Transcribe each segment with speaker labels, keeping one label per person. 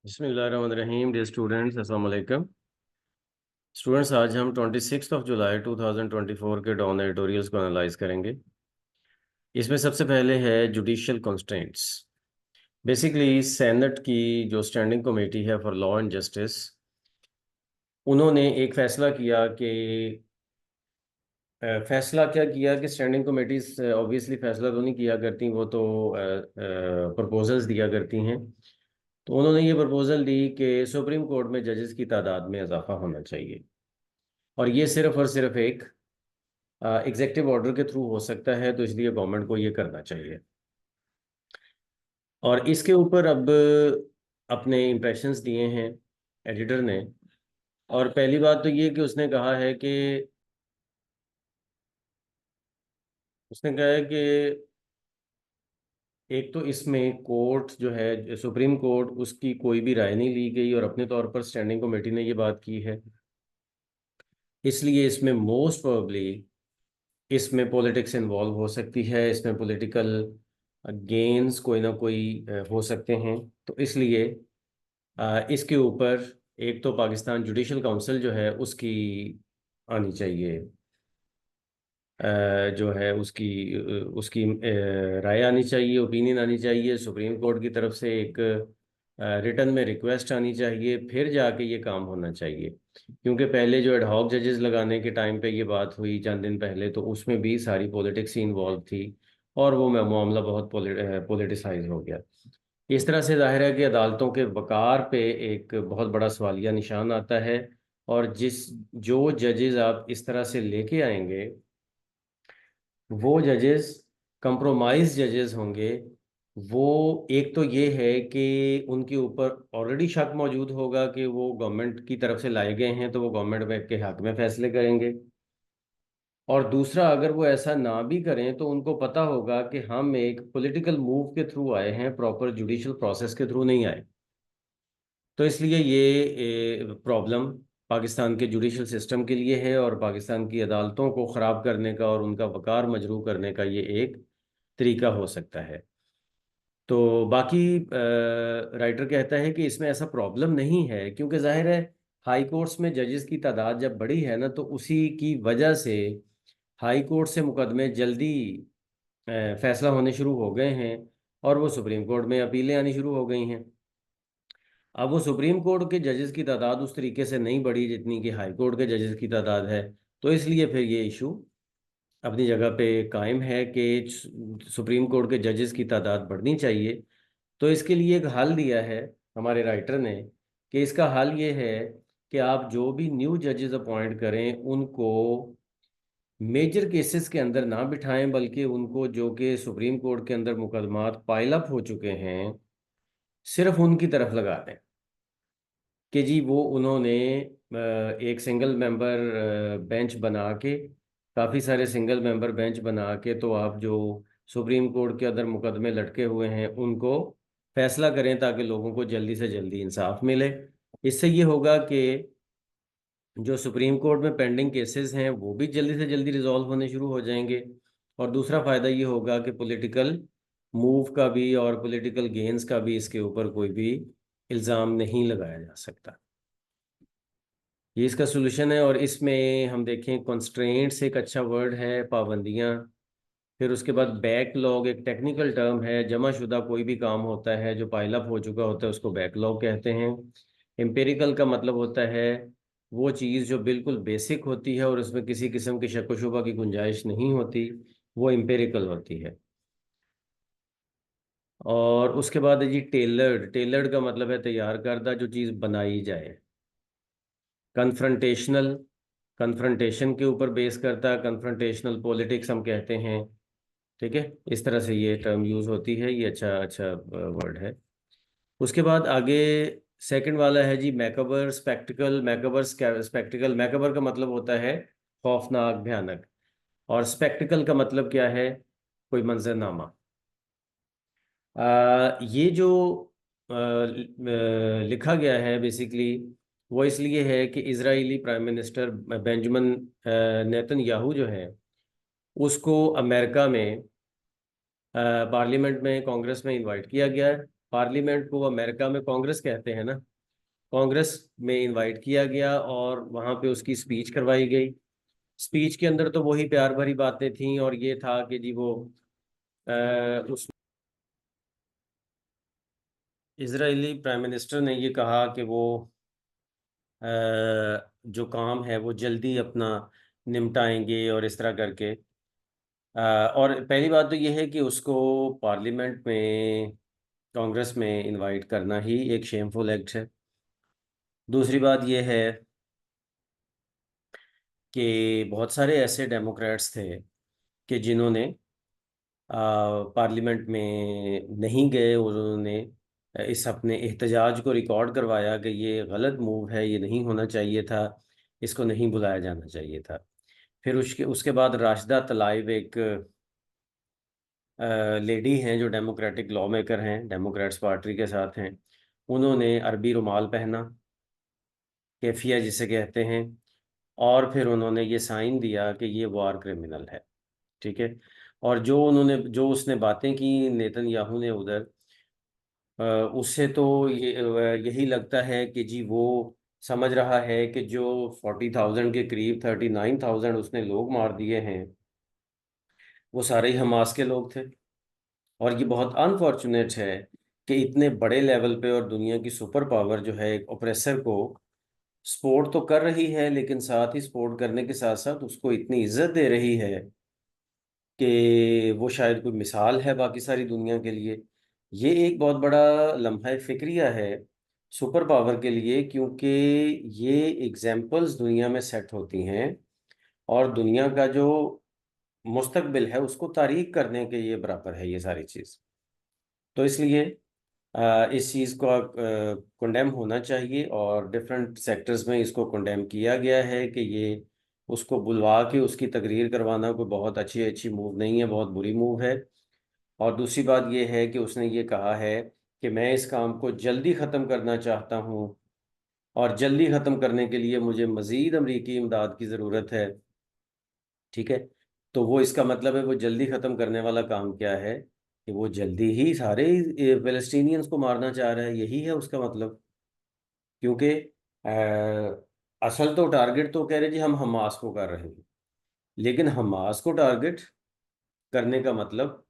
Speaker 1: बिस्मिल्लाहिर्रहमानिर्रहीम। Dear students, अस्सलाम वालेकुम। स्टूडेंट्स, आज हम 26 जुलाई 2024 के डॉन एडिटोरियल्स को एनालाइज करेंगे। इसमें सबसे पहले है जुडिशियल कंस्ट्रेंट्स। बेसिकली सेनेट की जो स्टैंडिंग कमेटी है फॉर लॉ एंड जस्टिस, उन्होंने एक फैसला किया कि फैसला क्या किया कि स्टैंडिंग कमेटीज ऑब्वियसली फैसला तो नहीं किया करती, वो तो प्रपोजल्स दिया करती हैं। तो उन्होंने ये प्रपोजल दी कि सुप्रीम कोर्ट में जजेस की तादाद में इजाफा होना चाहिए, और ये सिर्फ और सिर्फ एक एग्जेक्टिव ऑर्डर के थ्रू हो सकता है, तो इसलिए गवर्नमेंट को ये करना चाहिए। और इसके ऊपर अब अपने इम्प्रेशंस दिए हैं एडिटर ने। और पहली बात तो ये कि उसने कहा है कि एक तो इसमें कोर्ट जो है सुप्रीम कोर्ट, उसकी कोई भी राय नहीं ली गई, और अपने तौर पर स्टैंडिंग कमेटी ने ये बात की है। इसलिए इसमें मोस्ट प्रोबेबली इसमें पॉलिटिक्स इन्वॉल्व हो सकती है, इसमें पॉलिटिकल गेन्स कोई ना कोई हो सकते हैं। तो इसलिए इसके ऊपर एक तो पाकिस्तान जुडिशल काउंसिल जो है उसकी आनी चाहिए, जो है उसकी राय आनी चाहिए, ओपिनियन आनी चाहिए। सुप्रीम कोर्ट की तरफ से एक रिटर्न में रिक्वेस्ट आनी चाहिए, फिर जाके ये काम होना चाहिए। क्योंकि पहले जो एडहॉक जजेस लगाने के टाइम पे ये बात हुई चंद दिन पहले, तो उसमें भी सारी पॉलिटिक्स ही इन्वॉल्व थी, और वो मामला बहुत पॉलिटिसाइज हो गया। इस तरह से जाहिर है कि अदालतों के वक़ार पे एक बहुत बड़ा सवालिया निशान आता है। और जो जजेस आप इस तरह से लेके आएंगे, वो जजेस कंप्रोमाइज जजेस होंगे। वो एक तो ये है कि उनके ऊपर ऑलरेडी शक मौजूद होगा कि वो गवर्नमेंट की तरफ से लाए गए हैं, तो वो गवर्नमेंट के हक में फैसले करेंगे। और दूसरा, अगर वो ऐसा ना भी करें तो उनको पता होगा कि हम एक पॉलिटिकल मूव के थ्रू आए हैं, प्रॉपर जुडिशियल प्रोसेस के थ्रू नहीं आए। तो इसलिए ये प्रॉब्लम पाकिस्तान के जुडिशल सिस्टम के लिए है, और पाकिस्तान की अदालतों को ख़राब करने का और उनका वक़ार मजरू करने का ये एक तरीका हो सकता है। तो बाकी राइटर कहता है कि इसमें ऐसा प्रॉब्लम नहीं है, क्योंकि जाहिर है हाई कोर्ट्स में जजेस की तादाद जब बढ़ी है ना, तो उसी की वजह से हाई कोर्ट से मुकदमे जल्दी फैसला होने शुरू हो गए हैं, और वो सुप्रीम कोर्ट में अपीलें आनी शुरू हो गई हैं। अब वो सुप्रीम कोर्ट के जजेस की तादाद उस तरीके से नहीं बढ़ी जितनी कि हाई कोर्ट के जजेस की तादाद है। तो इसलिए फिर ये इशू अपनी जगह पे कायम है कि सुप्रीम कोर्ट के जजेस की तादाद बढ़नी चाहिए। तो इसके लिए एक हल दिया है हमारे राइटर ने, कि इसका हल ये है कि आप जो भी न्यू जजेस अपॉइंट करें, उनको मेजर केसेस के अंदर ना बिठाएं, बल्कि उनको जो कि सुप्रीम कोर्ट के अंदर मुकदमात पाइल अप हो चुके हैं, सिर्फ उनकी तरफ लगा दें। कि जी वो उन्होंने एक सिंगल मेंबर बेंच बना के, काफ़ी सारे सिंगल मेंबर बेंच बना के, तो आप जो सुप्रीम कोर्ट के अंदर मुकदमे लटके हुए हैं उनको फैसला करें, ताकि लोगों को जल्दी से जल्दी इंसाफ मिले। इससे ये होगा कि जो सुप्रीम कोर्ट में पेंडिंग केसेस हैं वो भी जल्दी से जल्दी रिजॉल्व होने शुरू हो जाएंगे। और दूसरा फ़ायदा ये होगा कि पॉलिटिकल मूव का भी और पॉलिटिकल गेन्स का भी इसके ऊपर कोई भी इल्ज़ाम नहीं लगाया जा सकता। ये इसका सोल्यूशन है। और इसमें हम देखें, कॉन्स्ट्रेंट्स एक अच्छा वर्ड है, पाबंदियाँ। फिर उसके बाद बैकलॉग एक टेक्निकल टर्म है, जमाशुदा कोई भी काम होता है जो पाइल अप हो चुका होता है उसको बैकलॉग कहते हैं। एम्पिरिकल का मतलब होता है वो चीज़ जो बिल्कुल बेसिक होती है और उसमें किसी किस्म की शक व शुबा की गुंजाइश नहीं होती, वो एम्पिरिकल होती है। और उसके बाद है जी टेलर्ड। टेलर्ड का मतलब है तैयार करदा, जो चीज़ बनाई जाए। कन्फ्रंटेशनल, कन्फ्रंटेशन के ऊपर बेस करता है, कन्फ्रंटेशनल पॉलिटिक्स हम कहते हैं। ठीक है, इस तरह से ये टर्म यूज़ होती है। ये अच्छा अच्छा वर्ड है। उसके बाद आगे सेकंड वाला है जी मैकबर स्पेक्टिकल। स्पेक्टिकल, मैकबर का मतलब होता है खौफनाक, भयानक। और स्पेक्टिकल का मतलब क्या है? कोई मंजरनामा। ये जो लिखा गया है बेसिकली, वो इसलिए है कि Israeli prime minister Benjamin Netanyahu जो है, उसको अमेरिका में पार्लियामेंट में, कांग्रेस में इनवाइट किया गया है। पार्लियामेंट को अमेरिका में कांग्रेस कहते हैं ना, कांग्रेस में इनवाइट किया गया और वहां पे उसकी स्पीच करवाई गई। स्पीच के अंदर तो वही प्यार भरी बातें थी, और ये था कि जी वो उस इजरायली प्राइम मिनिस्टर ने ये कहा कि वो जो काम है वो जल्दी अपना निपटाएंगे और इस तरह करके। और पहली बात तो ये है कि उसको पार्लियामेंट में, कांग्रेस में इनवाइट करना ही एक शेमफुल एक्ट है। दूसरी बात ये है कि बहुत सारे ऐसे डेमोक्रेट्स थे कि जिन्होंने पार्लियामेंट में नहीं गए और उन्होंने इस अपने एहतजाज को रिकॉर्ड करवाया कि ये गलत मूव है, ये नहीं होना चाहिए था, इसको नहीं बुलाया जाना चाहिए था। फिर उसके उसके बाद राशिदा तलाइब एक लेडी हैं जो डेमोक्रेटिक लॉ मेकर हैं, डेमोक्रेट्स पार्टी के साथ हैं। उन्होंने अरबी रुमाल पहना, कैफिया जिसे कहते हैं, और फिर उन्होंने ये साइन दिया कि ये वार क्रिमिनल है। ठीक है। और जो उसने बातें की नेतन्याहू ने उधर, उससे तो यही लगता है कि जी वो समझ रहा है कि जो 40,000 के करीब 39,000 उसने लोग मार दिए हैं, वो सारे ही हमास के लोग थे। और ये बहुत अनफॉर्चुनेट है कि इतने बड़े लेवल पे और दुनिया की सुपर पावर जो है एक ऑपरेसर को सपोर्ट तो कर रही है, लेकिन साथ ही सपोर्ट करने के साथ साथ उसको इतनी इज्जत दे रही है कि वो शायद कोई मिसाल है बाकी सारी दुनिया के लिए। ये एक बहुत बड़ा लम्हा फिक्रिया है सुपर पावर के लिए, क्योंकि ये एग्जाम्पल्स दुनिया में सेट होती हैं और दुनिया का जो मुस्तकबिल है उसको तारीक करने के ये बराबर है ये सारी चीज़। तो इसलिए इस चीज़ को कंडेम होना चाहिए, और डिफरेंट सेक्टर्स में इसको कंडेम किया गया है कि ये उसको बुलवा के उसकी तकरीर करवाना कोई बहुत अच्छी अच्छी मूव नहीं है, बहुत बुरी मूव है। और दूसरी बात ये है कि उसने ये कहा है कि मैं इस काम को जल्दी ख़त्म करना चाहता हूँ, और जल्दी ख़त्म करने के लिए मुझे मज़ीद अमरीकी इमदाद की ज़रूरत है। ठीक है। तो वो इसका मतलब है वो जल्दी ख़त्म करने वाला काम क्या है कि वो जल्दी ही सारे पैलेस्टीनियंस को मारना चाह रहा है, यही है उसका मतलब। क्योंकि असल तो टारगेट तो कह रहे जी हम हमास को कर रहे हैं, लेकिन हमास को टारगेट करने का मतलब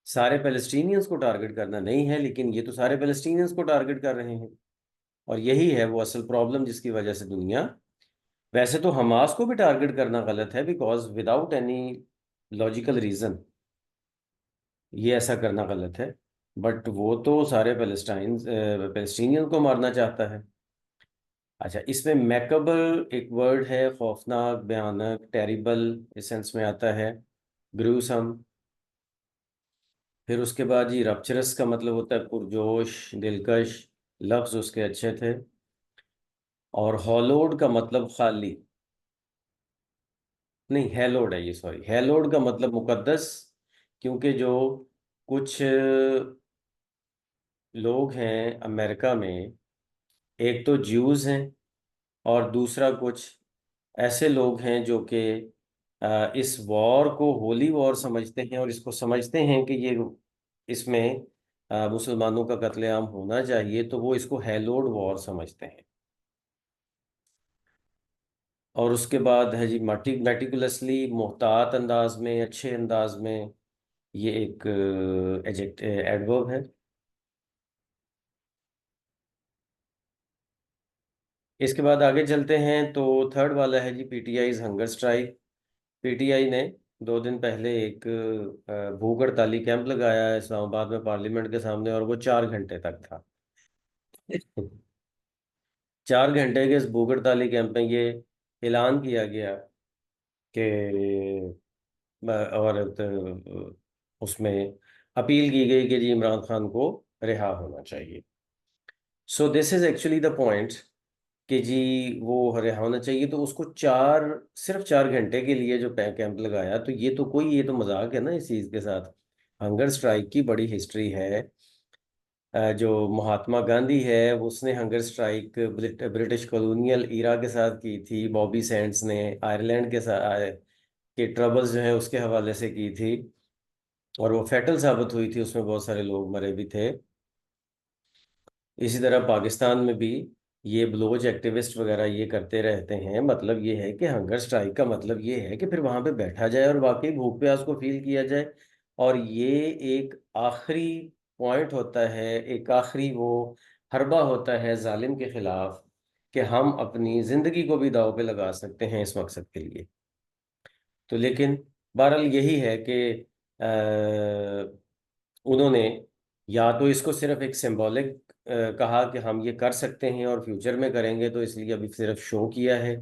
Speaker 1: सारे पैलेस्टीनियंस को टारगेट करना नहीं है, लेकिन ये तो सारे पैलेस्टीनियंस को टारगेट कर रहे हैं। और यही है वो असल प्रॉब्लम जिसकी वजह से दुनिया, वैसे तो हमास को भी टारगेट करना गलत है, because without any logical reason ये ऐसा करना गलत है। बट वो तो सारे पैलेस्टीनियन को मारना चाहता है। अच्छा, इसमें मैकेबल एक वर्ड है, खौफनाक, भयानक, टेरिबल इस सेंस में आता है, ग्रूसम। फिर उसके बाद ये रप्चरस का मतलब होता है पुरजोश, दिलकश, लफ्ज उसके अच्छे थे। और हॉलोड का मतलब खाली, नहीं हेलोड है ये, सॉरी, हेलोड का मतलब मुकद्दस। क्योंकि जो कुछ लोग हैं अमेरिका में, एक तो ज्यूज हैं और दूसरा कुछ ऐसे लोग हैं जो कि इस वॉर को होली वॉर समझते हैं, और इसको समझते हैं कि ये इसमें मुसलमानों का कत्लेआम होना चाहिए, तो वो इसको हेलोड वॉर समझते हैं। और उसके बाद है जी मेटिकुलसली, मोहतात अंदाज में, अच्छे अंदाज में, ये एक एडजेक्ट एडवर्ब है। इसके बाद आगे चलते हैं तो थर्ड वाला है जी पीटीआई हंगर स्ट्राइक। पीटीआई ने 2 दिन पहले एक भूख हड़ताली कैंप लगाया है इस्लामाबाद में पार्लियामेंट के सामने, और वो 4 घंटे तक था। 4 घंटे के इस भूख हड़ताली कैंप में ये ऐलान किया गया कि और उसमें अपील की गई कि जी इमरान खान को रिहा होना चाहिए। So this is actually the point कि जी वो रिहा होना चाहिए। तो उसको सिर्फ 4 घंटे के लिए जो कैंप लगाया, तो ये तो मजाक है ना इस चीज़ के साथ। हंगर स्ट्राइक की बड़ी हिस्ट्री है। जो महात्मा गांधी है उसने hunger strike British colonial era के साथ की थी, बॉबी सैंड्स ने आयरलैंड के साथ के ट्रबल्स जो है उसके हवाले से की थी, और वो फैटल साबित हुई थी, उसमें बहुत सारे लोग मरे भी थे। इसी तरह पाकिस्तान में भी ये बलोच एक्टिविस्ट वगैरह ये करते रहते हैं। मतलब ये है कि हंगर स्ट्राइक का मतलब ये है कि फिर वहां पे बैठा जाए और वाकई भूख प्यास को फील किया जाए। और ये एक आखिरी पॉइंट होता है, एक आखिरी वो हरबा होता है जालिम के खिलाफ, कि हम अपनी जिंदगी को भी दांव पे लगा सकते हैं इस मकसद के लिए। तो लेकिन बहरहाल यही है कि उन्होंने या तो इसको सिर्फ एक सिंबॉलिक कहा कि हम ये कर सकते हैं और फ्यूचर में करेंगे, तो इसलिए अभी सिर्फ शो किया है,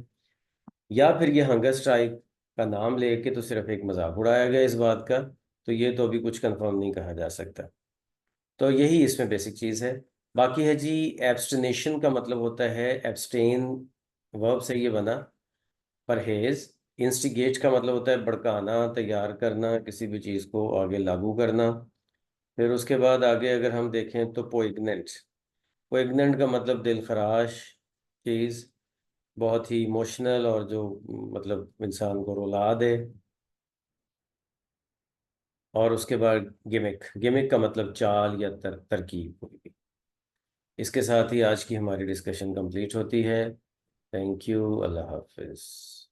Speaker 1: या फिर ये हंगर स्ट्राइक का नाम लेके तो सिर्फ एक मजाक उड़ाया गया इस बात का। तो ये तो अभी कुछ कंफर्म नहीं कहा जा सकता। तो यही इसमें बेसिक चीज़ है। बाकी है जी, एब्स्टिनेशन का मतलब होता है एब्सटेन, वर्ब से ये बना, परहेज। इंस्टिगेट का मतलब होता है भड़काना, तैयार करना, किसी भी चीज़ को आगे लागू करना। फिर उसके बाद आगे अगर हम देखें तो पोइग्नेंट। पोइग्नेंट का मतलब दिल खराश चीज़, बहुत ही इमोशनल, और जो मतलब इंसान को रुला दे। और उसके बाद गिमिक। गिमिक का मतलब चाल या तरकीब कोई भी। इसके साथ ही आज की हमारी डिस्कशन कंप्लीट होती है। थैंक यू, अल्लाह हाफिज़।